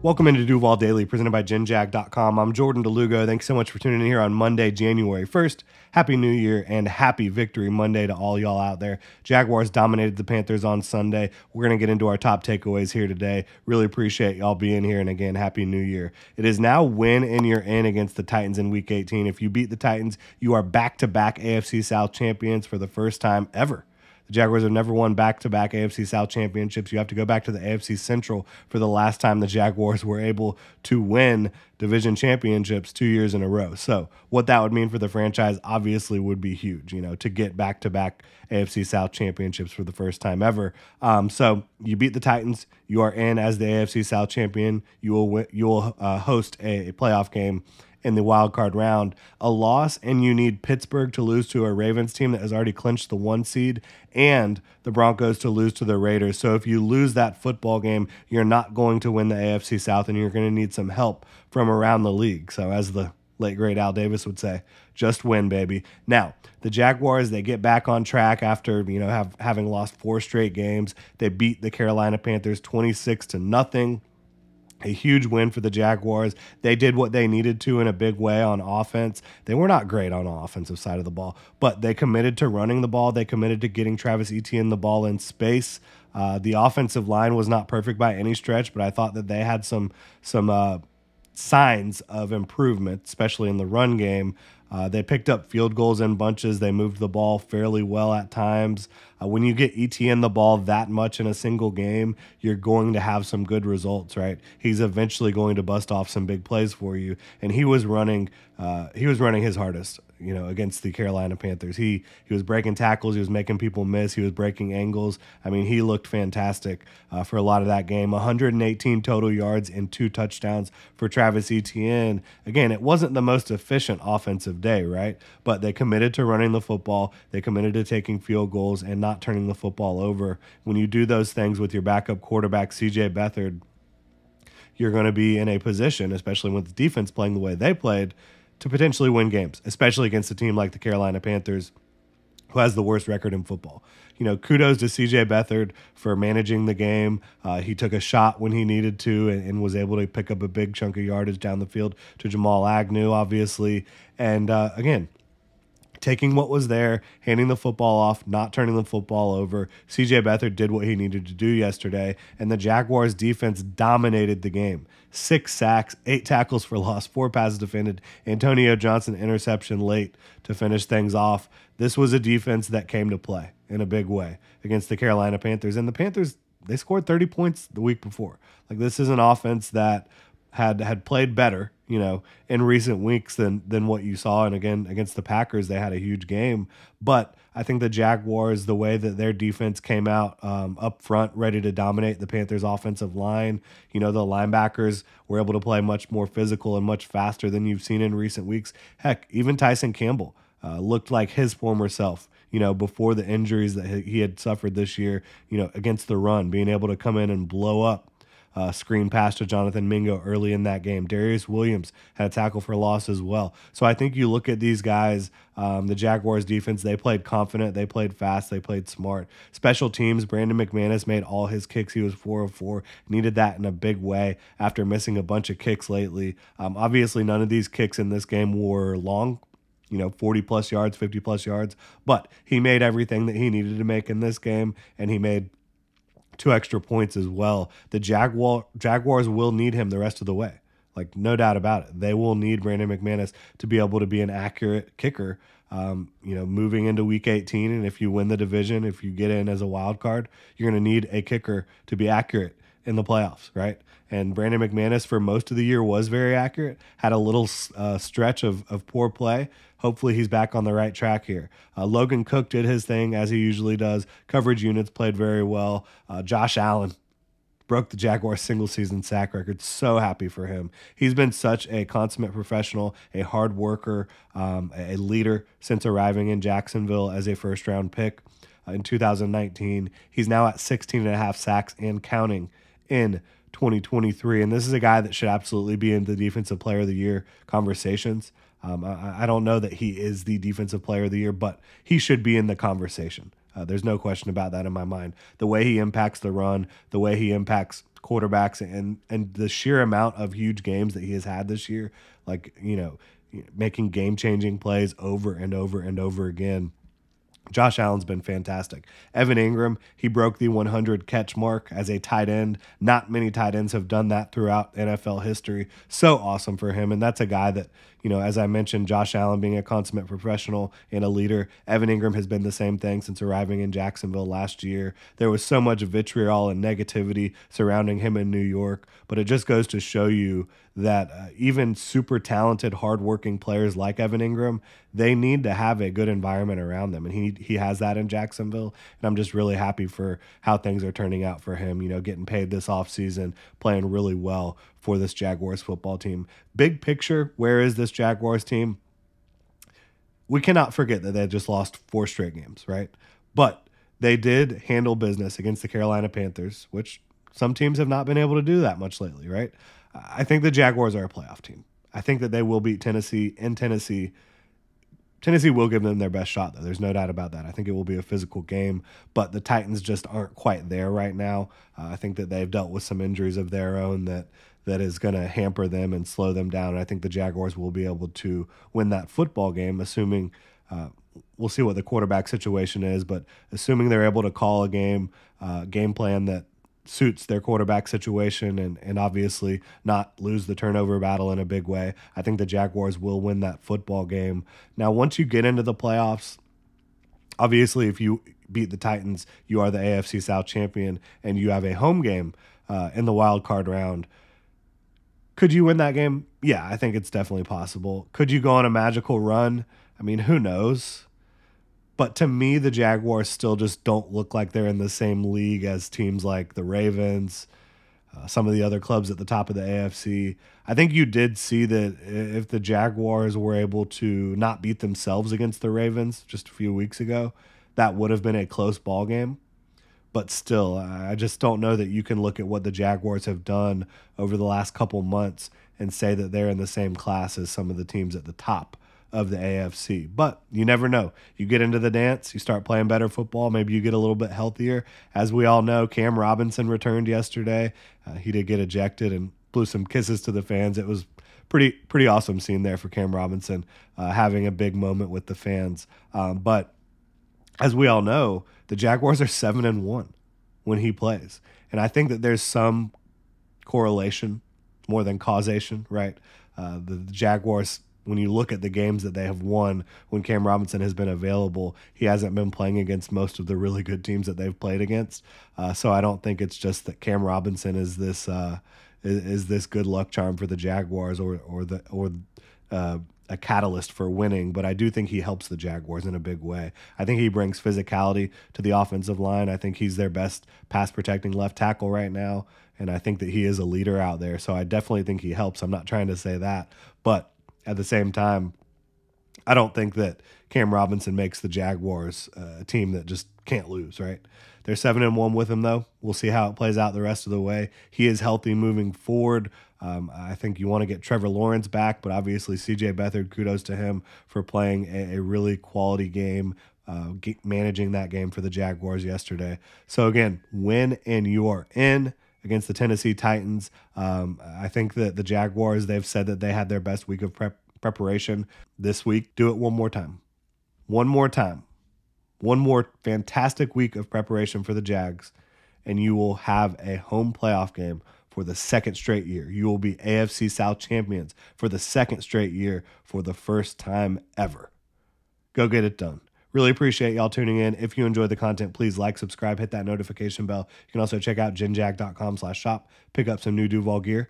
Welcome into Duval Daily, presented by GenJag.com. I'm Jordan DeLugo. Thanks so much for tuning in here on Monday, January 1st. Happy New Year and happy Victory Monday to all y'all out there. Jaguars dominated the Panthers on Sunday. We're going to get into our top takeaways here today. Really appreciate y'all being here, and again, Happy New Year. It is now win and you're in against the Titans in Week 18. If you beat the Titans, you are back-to-back AFC South champions for the first time ever. The Jaguars have never won back-to-back AFC South championships. You have to go back to the AFC Central for the last time the Jaguars were able to win division championships 2 years in a row. So what that would mean for the franchise obviously would be huge, to get back-to-back AFC South championships for the first time ever. So you beat the Titans. You are in as the AFC South champion. You will host a playoff game in the wild card round. A loss, and you need Pittsburgh to lose to a Ravens team that has already clinched the 1 seed, and the Broncos to lose to the Raiders. So if you lose that football game, you're not going to win the AFC South, and you're going to need some help from around the league. So as the late great Al Davis would say, just win, baby. Now, the Jaguars, they get back on track after having lost 4 straight games. They beat the Carolina Panthers 26-0. A huge win for the Jaguars. They did what they needed to in a big way on offense. They were not great on the offensive side of the ball, but they committed to running the ball. They committed to getting Travis Etienne the ball in space. The offensive line was not perfect by any stretch, but I thought that they had some signs of improvement, especially in the run game. They picked up field goals in bunches. They moved the ball fairly well at times. When you get Etienne the ball that much in a single game, you're going to have some good results, right? He's eventually going to bust off some big plays for you. And he was running his hardest, against the Carolina Panthers. He was breaking tackles. He was making people miss. He was breaking angles. I mean, he looked fantastic for a lot of that game. 118 total yards and 2 touchdowns for Travis Etienne. Again, it wasn't the most efficient offensive day, right? But they committed to running the football. They committed to taking field goals and not turning the football over. When you do those things with your backup quarterback, C.J. Beathard, you're going to be in a position, especially with the defense playing the way they played, to potentially win games, especially against a team like the Carolina Panthers, who has the worst record in football. Kudos to C.J. Beathard for managing the game. He took a shot when he needed to and was able to pick up a big chunk of yardage down the field to Jamal Agnew, obviously. And again, taking what was there, handing the football off, not turning the football over. C.J. Beathard did what he needed to do yesterday, and the Jaguars' defense dominated the game. 6 sacks, 8 tackles for loss, 4 passes defended. Antonio Johnson interception late to finish things off. This was a defense that came to play in a big way against the Carolina Panthers, and the Panthers, they scored 30 points the week before. This is an offense that had played better, in recent weeks than what you saw. And again, against the Packers, they had a huge game. But I think the Jaguars, the way that their defense came out up front, ready to dominate the Panthers' offensive line, the linebackers were able to play much more physical and much faster than you've seen in recent weeks. Heck, even Tyson Campbell looked like his former self, before the injuries that he had suffered this year, against the run, being able to come in and blow up screen pass to Jonathan Mingo early in that game. Darius Williams had a tackle for loss as well. So I think you look at these guys, the Jaguars defense, they played confident, they played fast, they played smart. Special teams, Brandon McManus made all his kicks. He was 4 of 4, needed that in a big way after missing a bunch of kicks lately. Obviously, none of these kicks in this game were long, 40-plus yards, 50-plus yards, but he made everything that he needed to make in this game, and he made 2 extra points as well. The Jaguars will need him the rest of the way. No doubt about it. They will need Brandon McManus to be able to be an accurate kicker, moving into Week 18. And if you win the division, if you get in as a wild card, you're going to need a kicker to be accurate in the playoffs, right? And Brandon McManus for most of the year was very accurate, had a little stretch of poor play. Hopefully he's back on the right track here. Logan Cook did his thing as he usually does. Coverage units played very well. Josh Allen broke the Jaguars' single-season sack record. So happy for him. He's been such a consummate professional, a hard worker, a leader since arriving in Jacksonville as a first-round pick in 2019. He's now at 16.5 sacks and counting in 2023. And this is a guy that should absolutely be in the Defensive Player of the Year conversations. I don't know that he is the Defensive Player of the Year, but he should be in the conversation. There's no question about that in my mind. The way he impacts the run, the way he impacts quarterbacks and the sheer amount of huge games that he has had this year, like, making game-changing plays over and over and over again. Josh Allen's been fantastic. Evan Ingram, he broke the 100 catch mark as a tight end. Not many tight ends have done that throughout NFL history. So awesome for him. And that's a guy that, as I mentioned, Josh Allen being a consummate professional and a leader. Evan Ingram has been the same thing since arriving in Jacksonville last year. There was so much vitriol and negativity surrounding him in New York, but it just goes to show you that even super talented, hardworking players like Evan Ingram, they need to have a good environment around them. And he has that in Jacksonville. And I'm just really happy for how things are turning out for him, getting paid this offseason, playing really well for this Jaguars football team. Big picture, where is this Jaguars team? We cannot forget that they just lost 4 straight games, right? But they did handle business against the Carolina Panthers, which some teams have not been able to do that much lately, right? I think the Jaguars are a playoff team. I think that they will beat Tennessee in Tennessee. Tennessee will give them their best shot, though. There's no doubt about that. I think it will be a physical game, but the Titans just aren't quite there right now. I think that they've dealt with some injuries of their own that is going to hamper them and slow them down. And I think the Jaguars will be able to win that football game, assuming we'll see what the quarterback situation is, but assuming they're able to call a game plan that suits their quarterback situation and obviously not lose the turnover battle in a big way, I think the Jaguars will win that football game. Now, once you get into the playoffs, obviously if you beat the Titans, you are the AFC South champion and you have a home game in the wild card round. Could you win that game? Yeah, I think it's definitely possible. Could you go on a magical run? I mean, who knows? But to me, the Jaguars still just don't look like they're in the same league as teams like the Ravens, some of the other clubs at the top of the AFC. I think you did see that if the Jaguars were able to not beat themselves against the Ravens just a few weeks ago, that would have been a close ball game. But still, I just don't know that you can look at what the Jaguars have done over the last couple months and say that they're in the same class as some of the teams at the top of the AFC. But you never know. You get into the dance, you start playing better football, maybe you get a little bit healthier. As we all know, Cam Robinson returned yesterday. He did get ejected and blew some kisses to the fans. It was pretty awesome scene there for Cam Robinson, having a big moment with the fans. But as we all know, the Jaguars are 7-1 when he plays. And I think that there's some correlation more than causation, right? The Jaguars, when you look at the games that they have won when Cam Robinson has been available, he hasn't been playing against most of the really good teams that they've played against. So I don't think it's just that Cam Robinson is this good luck charm for the Jaguars or a catalyst for winning, but I do think he helps the Jaguars in a big way. I think he brings physicality to the offensive line. I think he's their best pass protecting left tackle right now, and I think that he is a leader out there. So I definitely think he helps. I'm not trying to say that, but at the same time, I don't think that Cam Robinson makes the Jaguars a team that just can't lose, right? They're 7-1 with him, though. We'll see how it plays out the rest of the way. He is healthy moving forward. I think you want to get Trevor Lawrence back, but obviously C.J. Beathard, kudos to him for playing a really quality game, managing that game for the Jaguars yesterday. So again, win and you are in against the Tennessee Titans. I think that the Jaguars, they've said that they had their best week of preparation this week. Do it one more time. One more time. One more fantastic week of preparation for the Jags, and you will have a home playoff game for the second straight year. You will be AFC South champions for the second straight year for the first time ever. Go get it done. Really appreciate y'all tuning in. If you enjoyed the content, please like, subscribe, hit that notification bell. You can also check out genjag.com/shop, pick up some new Duval gear.